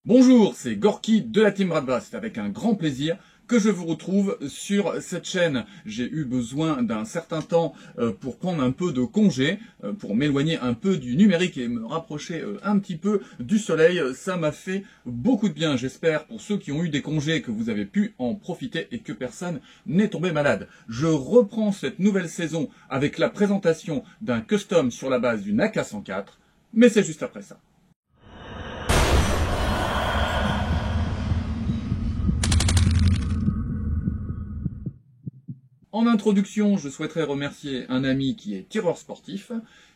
Bonjour, c'est Gorky de la Team Radva. C'est avec un grand plaisir que je vous retrouve sur cette chaîne. J'ai eu besoin d'un certain temps pour prendre un peu de congé, pour m'éloigner un peu du numérique et me rapprocher un petit peu du soleil. Ça m'a fait beaucoup de bien. J'espère pour ceux qui ont eu des congés que vous avez pu en profiter et que personne n'est tombé malade. Je reprends cette nouvelle saison avec la présentation d'un custom sur la base d'une AK-104, mais c'est juste après ça. En introduction, je souhaiterais remercier un ami qui est tireur sportif,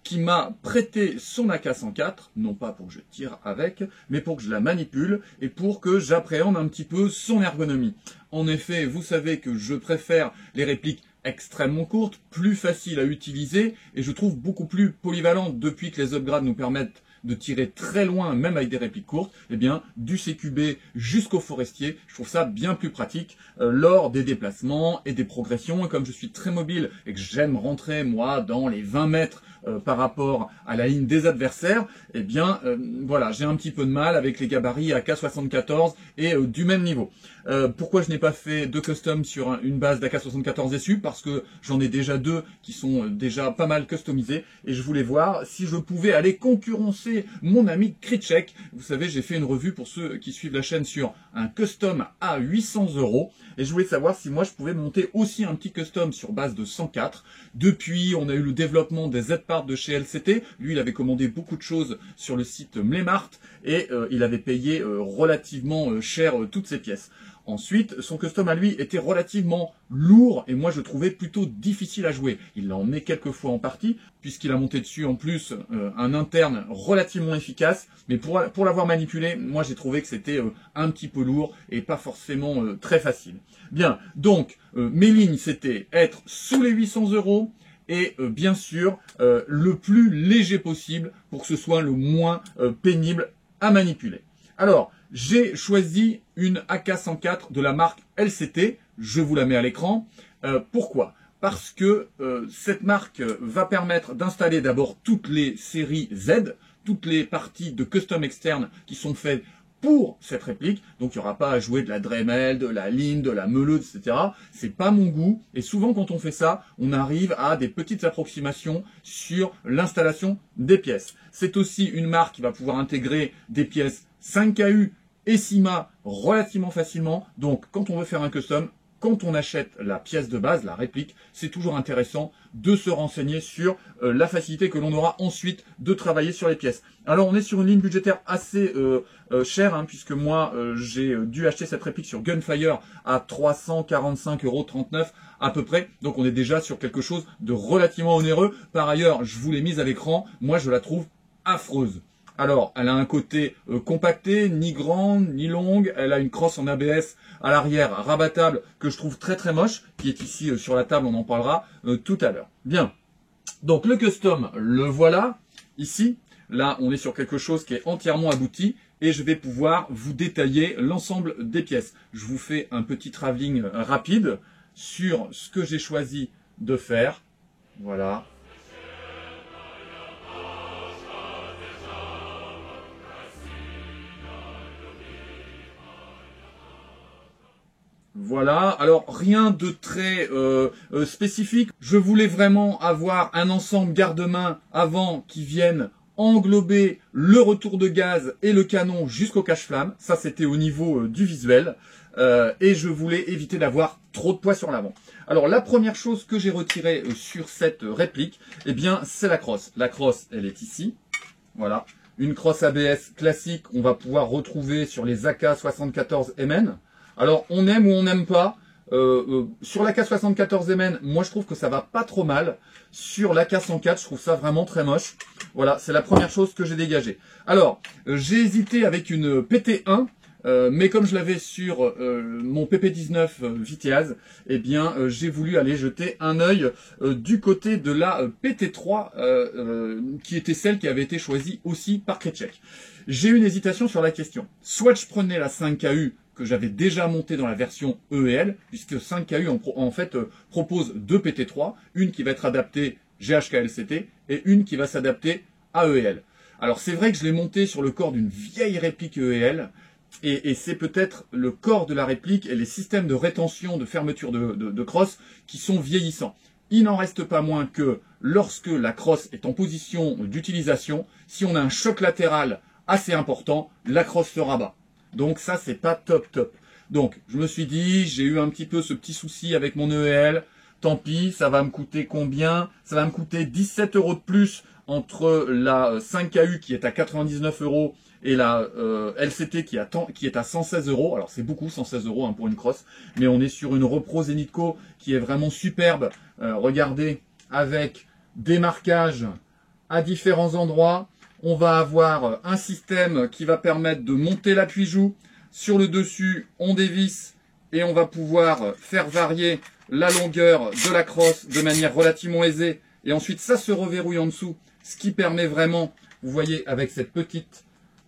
qui m'a prêté son AK-104, non pas pour que je tire avec, mais pour que je la manipule et pour que j'appréhende un petit peu son ergonomie. En effet, vous savez que je préfère les répliques extrêmement courtes, plus faciles à utiliser, et je trouve beaucoup plus polyvalentes depuis que les upgrades nous permettent de tirer très loin, même avec des répliques courtes, eh bien, du CQB jusqu'au forestier, je trouve ça bien plus pratique lors des déplacements et des progressions. Et comme je suis très mobile et que j'aime rentrer, moi, dans les 20 mètres par rapport à la ligne des adversaires, eh bien, voilà, j'ai un petit peu de mal avec les gabarits AK-74 et du même niveau. Pourquoi je n'ai pas fait de custom sur une base d'AK-74 SU? Parce que j'en ai déjà deux qui sont déjà pas mal customisés et je voulais voir si je pouvais aller concurrencer mon ami Kritchek. Vous savez, j'ai fait une revue pour ceux qui suivent la chaîne sur un custom à 800 € et je voulais savoir si moi je pouvais monter aussi un petit custom sur base de 104. Depuis, on a eu le développement des Z-Parts de chez LCT. Lui, il avait commandé beaucoup de choses sur le site Mlemart et il avait payé relativement cher toutes ses pièces. Ensuite, son custom à lui était relativement lourd et moi je trouvais plutôt difficile à jouer. Il l'a emmené quelques fois en partie, puisqu'il a monté dessus en plus un interne relativement efficace, mais pour l'avoir manipulé, moi j'ai trouvé que c'était un petit peu lourd et pas forcément très facile. Bien, donc mes lignes c'était être sous les 800 € et bien sûr le plus léger possible pour que ce soit le moins pénible à manipuler. Alors, j'ai choisi une AK-104 de la marque LCT, je vous la mets à l'écran. Pourquoi? Parce que cette marque va permettre d'installer d'abord toutes les séries Z, toutes les parties de custom externe qui sont faites pour cette réplique, donc il n'y aura pas à jouer de la Dremel, de la Linde, de la Meuleuse, etc. C'est pas mon goût, et souvent quand on fait ça, on arrive à des petites approximations sur l'installation des pièces. C'est aussi une marque qui va pouvoir intégrer des pièces 5KU et CIMA relativement facilement, donc quand on veut faire un custom, quand on achète la pièce de base, la réplique, c'est toujours intéressant de se renseigner sur la facilité que l'on aura ensuite de travailler sur les pièces. Alors on est sur une ligne budgétaire assez chère, hein, puisque moi j'ai dû acheter cette réplique sur Gunfire à 345,39 € à peu près, donc on est déjà sur quelque chose de relativement onéreux. Par ailleurs, je vous l'ai mise à l'écran, moi je la trouve affreuse. Alors, elle a un côté compacté, ni grande, ni longue. Elle a une crosse en ABS à l'arrière rabattable que je trouve très très moche, qui est ici sur la table, on en parlera tout à l'heure. Bien, donc le custom, le voilà, ici. Là, on est sur quelque chose qui est entièrement abouti et je vais pouvoir vous détailler l'ensemble des pièces. Je vous fais un petit travelling rapide sur ce que j'ai choisi de faire. Voilà. Voilà, alors rien de très spécifique. Je voulais vraiment avoir un ensemble garde-main avant qui vienne englober le retour de gaz et le canon jusqu'au cache-flamme. Ça, c'était au niveau du visuel. Et je voulais éviter d'avoir trop de poids sur l'avant. Alors, la première chose que j'ai retirée sur cette réplique, eh bien, c'est la crosse. La crosse, elle est ici. Voilà. Une crosse ABS classique, on va pouvoir retrouver sur les AK-74 MN. Alors, on aime ou on n'aime pas. Sur l'AK-74 MN, moi je trouve que ça va pas trop mal. Sur l'AK-104, je trouve ça vraiment très moche. Voilà, c'est la première chose que j'ai dégagée. Alors, j'ai hésité avec une PT1, mais comme je l'avais sur mon PP19 Viteaz, eh bien j'ai voulu aller jeter un œil du côté de la PT3, qui était celle qui avait été choisie aussi par Kritchek. J'ai eu une hésitation sur la question. Soit je prenais la 5KU, que j'avais déjà monté dans la version EEL, puisque 5KU en fait propose deux PT3, une qui va être adaptée GHK-LCT et une qui va s'adapter à EEL. Alors c'est vrai que je l'ai monté sur le corps d'une vieille réplique EEL, Et c'est peut-être le corps de la réplique et les systèmes de rétention, de fermeture de crosse qui sont vieillissants. Il n'en reste pas moins que lorsque la crosse est en position d'utilisation, si on a un choc latéral assez important, la crosse se rabat. Donc ça, c'est pas top top. Donc, je me suis dit, j'ai eu un petit peu ce petit souci avec mon EEL. Tant pis, ça va me coûter combien? Ça va me coûter 17 € de plus entre la 5KU qui est à 99 € et la LCT qui est à 116 €. Alors c'est beaucoup, 116 € hein, pour une crosse, mais on est sur une Repro Zenitco qui est vraiment superbe. Regardez, avec des marquages à différents endroits. On va avoir un système qui va permettre de monter l'appui-joue. Sur le dessus, on dévisse et on va pouvoir faire varier la longueur de la crosse de manière relativement aisée. Et ensuite, ça se reverrouille en dessous, ce qui permet vraiment, vous voyez, avec cette petite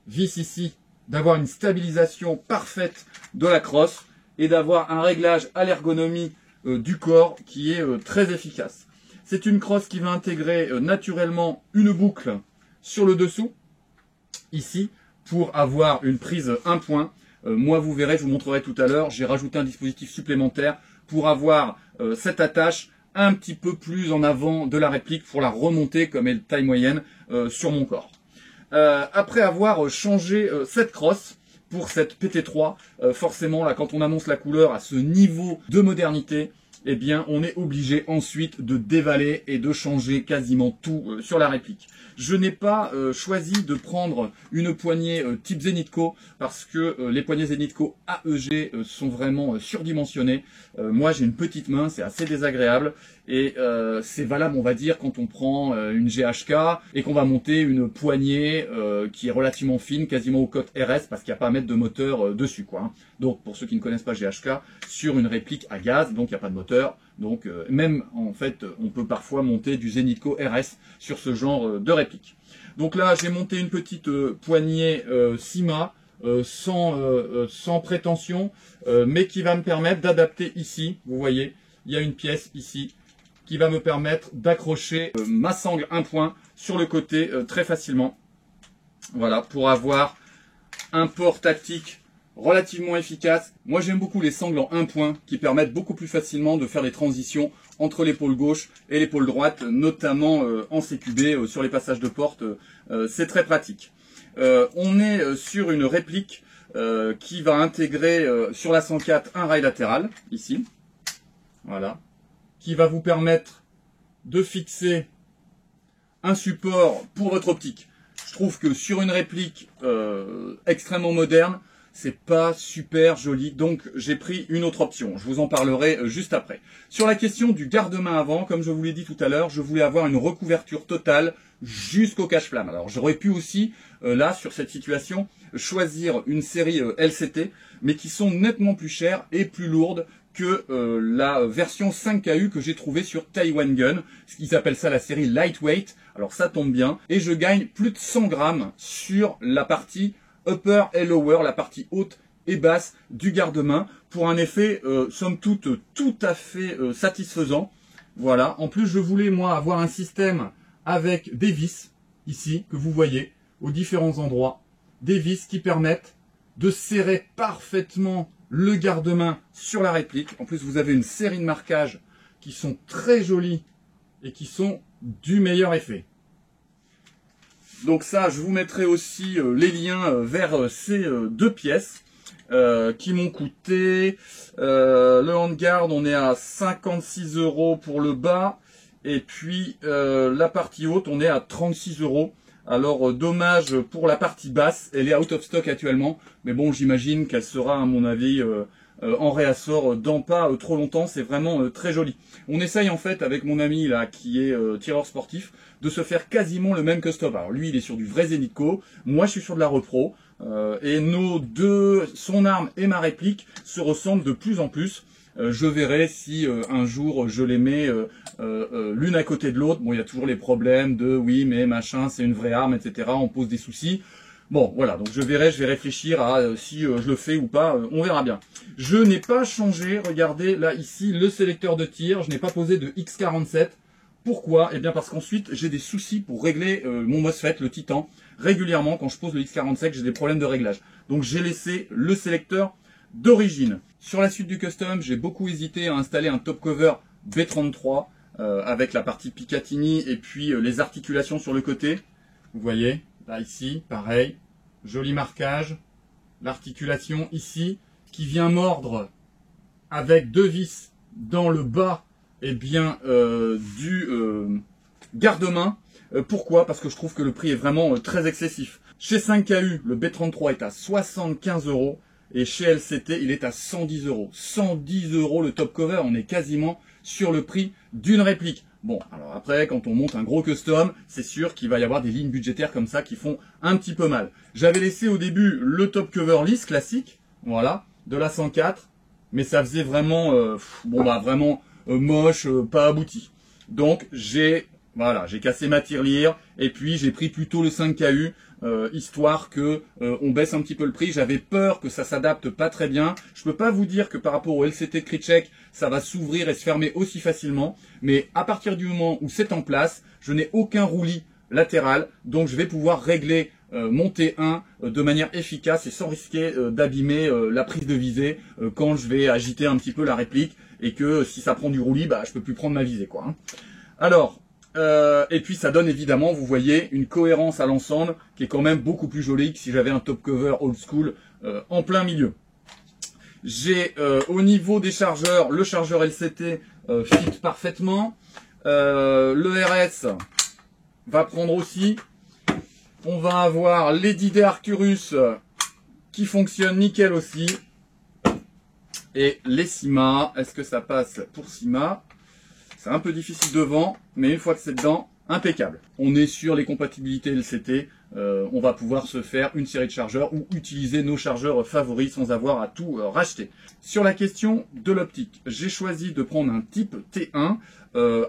vis ici, d'avoir une stabilisation parfaite de la crosse et d'avoir un réglage à l'ergonomie du corps qui est très efficace. C'est une crosse qui va intégrer naturellement une boucle sur le dessous, ici, pour avoir une prise 1 point. Moi, vous verrez, je vous montrerai tout à l'heure, j'ai rajouté un dispositif supplémentaire pour avoir cette attache un petit peu plus en avant de la réplique pour la remonter comme est taille moyenne sur mon corps. Après avoir changé cette crosse pour cette PT3, forcément, là, quand on annonce la couleur à ce niveau de modernité, eh bien, on est obligé ensuite de dévaler et de changer quasiment tout sur la réplique. Je n'ai pas choisi de prendre une poignée type Zenitco parce que les poignées Zenitco AEG sont vraiment surdimensionnées. Moi, j'ai une petite main, c'est assez désagréable et c'est valable, on va dire, quand on prend une GHK et qu'on va monter une poignée qui est relativement fine, quasiment aux cotes RS parce qu'il n'y a pas à mettre de moteur dessus, quoi. Hein. Donc, pour ceux qui ne connaissent pas GHK, sur une réplique à gaz, donc il n'y a pas de moteur. Donc même en fait on peut parfois monter du Zenitco RS sur ce genre de réplique. Donc là j'ai monté une petite poignée Sima sans prétention, mais qui va me permettre d'adapter ici, vous voyez, il y a une pièce ici qui va me permettre d'accrocher ma sangle 1 point sur le côté très facilement. Voilà, pour avoir un port tactique relativement efficace. Moi j'aime beaucoup les sangles en 1 point qui permettent beaucoup plus facilement de faire les transitions entre l'épaule gauche et l'épaule droite, notamment en CQB sur les passages de porte. C'est très pratique. On est sur une réplique qui va intégrer sur la 104 un rail latéral, ici. Voilà. Qui va vous permettre de fixer un support pour votre optique. Je trouve que sur une réplique extrêmement moderne, c'est pas super joli, donc j'ai pris une autre option. Je vous en parlerai juste après. Sur la question du garde-main avant, comme je vous l'ai dit tout à l'heure, je voulais avoir une recouverture totale jusqu'au cache-flamme. Alors j'aurais pu aussi, là, sur cette situation, choisir une série LCT, mais qui sont nettement plus chères et plus lourdes que la version 5KU que j'ai trouvée sur Taiwan Gun. Ils appellent ça la série Lightweight. Alors ça tombe bien. Et je gagne plus de 100 grammes sur la partie upper et lower, la partie haute et basse du garde-main, pour un effet, somme toute, tout à fait satisfaisant. Voilà. En plus, je voulais, moi, avoir un système avec des vis, ici, que vous voyez, aux différents endroits. Des vis qui permettent de serrer parfaitement le garde-main sur la réplique. En plus, vous avez une série de marquages qui sont très jolis et qui sont du meilleur effet. Donc ça, je vous mettrai aussi les liens vers ces deux pièces qui m'ont coûté, le handguard, on est à 56 € pour le bas, et puis la partie haute, on est à 36 €. Alors dommage pour la partie basse, elle est out of stock actuellement, mais bon, j'imagine qu'elle sera à mon avis en réassort dans pas trop longtemps. C'est vraiment très joli. On essaye en fait avec mon ami là qui est tireur sportif de se faire quasiment le même custom. Alors lui il est sur du vrai Zenitco, moi je suis sur de la Repro, et nos deux, son arme et ma réplique, se ressemblent de plus en plus. Je verrai si un jour je les mets l'une à côté de l'autre. Bon, il y a toujours les problèmes de oui mais machin c'est une vraie arme, etc. On pose des soucis. Bon, voilà, donc je vais réfléchir à si je le fais ou pas, on verra bien. Je n'ai pas changé, regardez là ici le sélecteur de tir, je n'ai pas posé de X47. Pourquoi? Eh bien parce qu'ensuite j'ai des soucis pour régler mon MOSFET, le Titan. régulièrement quand je pose le X47, j'ai des problèmes de réglage. Donc j'ai laissé le sélecteur d'origine. Sur la suite du custom, j'ai beaucoup hésité à installer un top cover B33 avec la partie Picatinny et puis les articulations sur le côté. Vous voyez, là ici, pareil, joli marquage. L'articulation ici qui vient mordre avec deux vis dans le bas du garde-main. Pourquoi? Parce que je trouve que le prix est vraiment très excessif. Chez 5KU, le B33 est à 75 € et chez LCT, il est à 110 €. 110 € le top cover, on est quasiment sur le prix d'une réplique. Bon, alors après, quand on monte un gros custom, c'est sûr qu'il va y avoir des lignes budgétaires comme ça qui font un petit peu mal. J'avais laissé au début le top cover lisse classique, voilà, de la 104, mais ça faisait vraiment, vraiment moche, pas abouti. Donc j'ai cassé ma tirelire et puis j'ai pris plutôt le 5KU, histoire que on baisse un petit peu le prix. J'avais peur que ça s'adapte pas très bien. Je peux pas vous dire que par rapport au LCT Kryczek, ça va s'ouvrir et se fermer aussi facilement, mais à partir du moment où c'est en place, je n'ai aucun roulis latéral, donc je vais pouvoir régler mon T1 de manière efficace et sans risquer d'abîmer la prise de visée quand je vais agiter un petit peu la réplique et que si ça prend du roulis, je peux plus prendre ma visée, quoi. Hein. Alors, et puis ça donne évidemment, vous voyez, une cohérence à l'ensemble qui est quand même beaucoup plus jolie que si j'avais un top cover old school en plein milieu. J'ai au niveau des chargeurs, le chargeur LCT fit parfaitement. Le RS va prendre aussi. On va avoir les 10D Arcturus qui fonctionnent nickel aussi. Et les Syma, est-ce que ça passe pour Syma? C'est un peu difficile devant, mais une fois que c'est dedans, impeccable. On est sur les compatibilités LCT, on va pouvoir se faire une série de chargeurs ou utiliser nos chargeurs favoris sans avoir à tout racheter. Sur la question de l'optique, j'ai choisi de prendre un type T1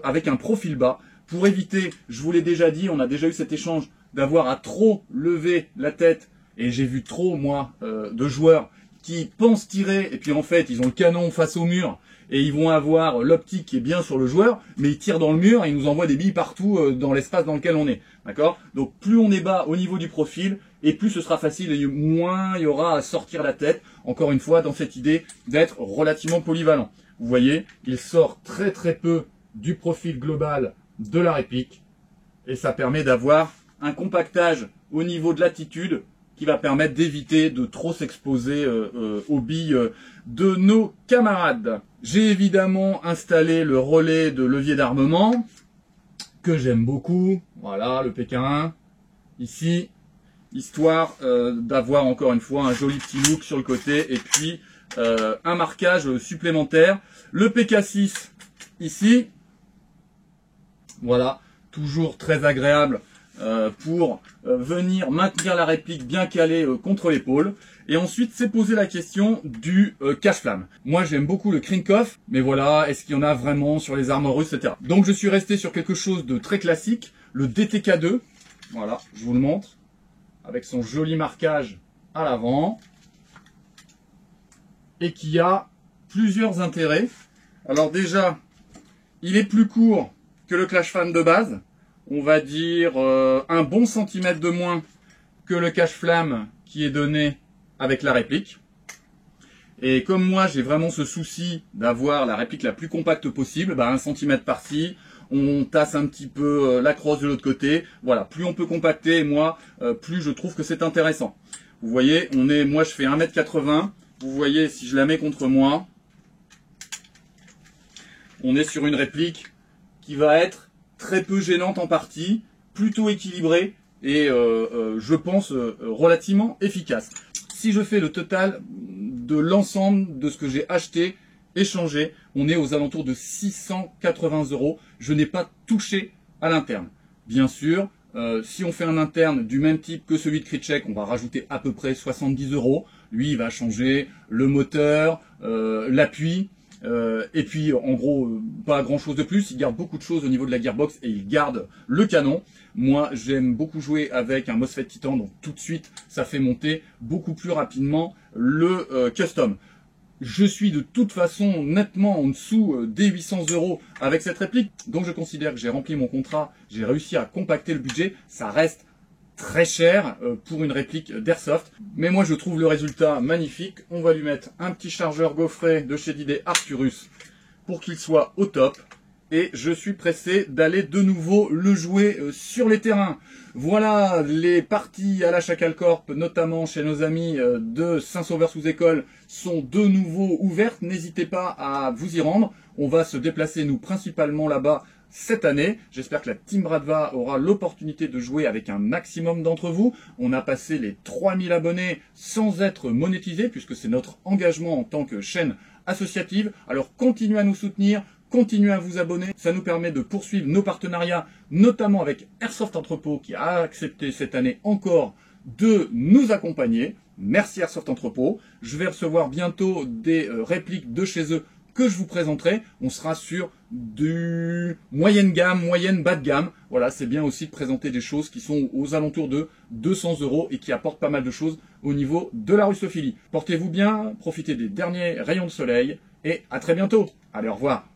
avec un profil bas pour éviter, je vous l'ai déjà dit, on a déjà eu cet échange, d'avoir à trop lever la tête, et j'ai vu trop, moi, de joueurs qui pensent tirer, et puis en fait, ils ont le canon face au mur, et ils vont avoir l'optique qui est bien sur le joueur, mais ils tirent dans le mur et ils nous envoient des billes partout dans l'espace dans lequel on est. D'accord? Donc plus on est bas au niveau du profil, et plus ce sera facile, et moins il y aura à sortir la tête, encore une fois, dans cette idée d'être relativement polyvalent. Vous voyez, il sort très très peu du profil global de la réplique, et ça permet d'avoir un compactage au niveau de l'attitude qui va permettre d'éviter de trop s'exposer aux billes de nos camarades. J'ai évidemment installé le relais de levier d'armement, que j'aime beaucoup. Voilà, le PK1, ici, histoire d'avoir encore une fois un joli petit look sur le côté, et puis un marquage supplémentaire. Le PK6, ici, voilà, toujours très agréable pour venir maintenir la réplique bien calée contre l'épaule. Et ensuite, c'est poser la question du cache-flamme. Moi, j'aime beaucoup le Krinkhoff, mais voilà, est-ce qu'il y en a vraiment sur les armes russes, etc. Donc, je suis resté sur quelque chose de très classique, le DTK2. Voilà, je vous le montre, avec son joli marquage à l'avant, et qui a plusieurs intérêts. Alors déjà, il est plus court que le cache-flamme de base. On va dire un bon centimètre de moins que le cache-flamme qui est donné avec la réplique. Et comme moi, j'ai vraiment ce souci d'avoir la réplique la plus compacte possible, 1 centimètre par-ci, on tasse un petit peu la crosse de l'autre côté. Voilà, plus on peut compacter, moi, plus je trouve que c'est intéressant. Vous voyez, moi je fais 1,80 m. Vous voyez, si je la mets contre moi, on est sur une réplique qui va être très peu gênante en partie, plutôt équilibrée et je pense relativement efficace. Si je fais le total de l'ensemble de ce que j'ai acheté et changé, on est aux alentours de 680 €. Je n'ai pas touché à l'interne. Bien sûr, si on fait un interne du même type que celui de Kryczek, on va rajouter à peu près 70 €. Lui, il va changer le moteur, l'appui, et puis en gros pas grand chose de plus. Il garde beaucoup de choses au niveau de la gearbox et il garde le canon. Moi j'aime beaucoup jouer avec un MOSFET Titan, donc tout de suite ça fait monter beaucoup plus rapidement le custom. Je suis de toute façon nettement en dessous des 800 € avec cette réplique, donc je considère que j'ai rempli mon contrat, j'ai réussi à compacter le budget. Ça reste très cher pour une réplique d'Airsoft. Mais moi je trouve le résultat magnifique. On va lui mettre un petit chargeur gaufré de chez Didet Arcturus pour qu'il soit au top. Et je suis pressé d'aller de nouveau le jouer sur les terrains. Voilà, les parties à la Chacal Corp, notamment chez nos amis de Saint-Sauveur-sous-École, sont de nouveau ouvertes. N'hésitez pas à vous y rendre. On va se déplacer, nous, principalement là-bas cette année. J'espère que la Team Bradva aura l'opportunité de jouer avec un maximum d'entre vous. On a passé les 3000 abonnés sans être monétisé, puisque c'est notre engagement en tant que chaîne associative. Alors continuez à nous soutenir. Continuez à vous abonner, ça nous permet de poursuivre nos partenariats, notamment avec Airsoft Entrepôt qui a accepté cette année encore de nous accompagner. Merci Airsoft Entrepôt. Je vais recevoir bientôt des répliques de chez eux que je vous présenterai. On sera sur du moyenne gamme, moyenne bas de gamme. Voilà, c'est bien aussi de présenter des choses qui sont aux alentours de 200 € et qui apportent pas mal de choses au niveau de la russophilie. Portez-vous bien, profitez des derniers rayons de soleil et à très bientôt. Allez, au revoir.